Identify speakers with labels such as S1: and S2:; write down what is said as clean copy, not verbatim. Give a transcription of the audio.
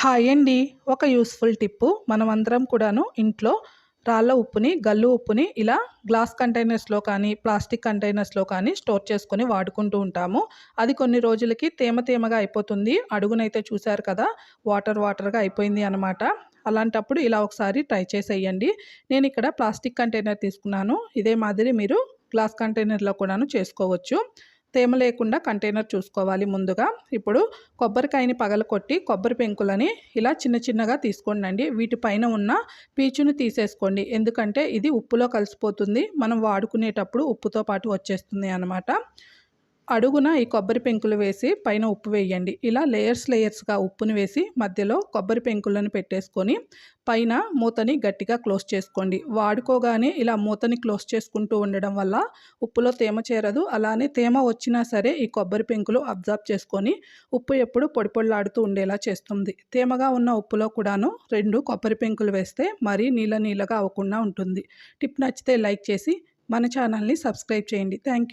S1: Hi అండి. ఒక useful Tipu. మనమందరం కూడాను ఇంట్లో రాళ్ళ ఉప్పుని, గల్లు ఉప్పుని ఇలా గ్లాస్ కంటైనర్స్‌లో కానీ, ప్లాస్టిక్ కంటైనర్స్‌లో కానీ స్టోర్ చేసుకొని వాడుకుంటూ ఉంటాము. అది కొన్ని రోజులకి తేమ తేమగా అయిపోతుంది. అడుగునైతే చూసారు కదా! వాటర్ వాటర్‌గా అయిపోయింది అనమాట. అలాంటప్పుడు ఇలా ఒకసారి ట్రై చేసేయండి. నేనిక్కడ ప్లాస్టిక్ కంటైనర్ తీసుకున్నాను. ఇదే మాదిరి మీరు గ్లాస్ కంటైనర్‌లో కూడాను చేసుకోవచ్చు. తేమ లేకుండా కంటైనర్ చూసుకోవాలి ముందుగా. ఇప్పుడు కొబ్బరికాయని పగలకొట్టి కొబ్బరి పెంకులని ఇలా చిన్న చిన్నగా తీసుకోండండి. వీటి పైన ఉన్న పీచుని తీసేసుకోండి. ఎందుకంటే ఇది ఉప్పులో కలిసిపోతుంది. మనం వాడుకునేటప్పుడు ఉప్పుతో పాటు వచ్చేస్తుంది అనమాట. అడుగున ఈ కొబ్బరి పెంకులు వేసి పైన ఉప్పు వేయండి. ఇలా లేయర్స్‌గా ఉప్పుని వేసి మధ్యలో కొబ్బరి పెంకులను పెట్టేసుకొని పైన మూతని గట్టిగా క్లోజ్ చేసుకోండి. వాడుకోగానే ఇలా మూతని క్లోజ్ చేసుకుంటూ ఉండడం వల్ల ఉప్పులో తేమ చేరదు. అలానే తేమ వచ్చినా సరే ఈ కొబ్బరి పెంకులు అబ్జార్బ్ చేసుకొని ఉప్పు ఎప్పుడు పొడి పొడిలాడుతూ ఉండేలా చేస్తుంది. తేమగా ఉన్న ఉప్పులో కూడాను 2 కొబ్బరి పెంకులు వేస్తే మరీ నీళ్ళ నీళ్ళగా అవ్వకుండా ఉంటుంది. టిప్ నచ్చితే లైక్ చేసి మన ఛానల్‌ని సబ్స్క్రైబ్ చేయండి. Thank you.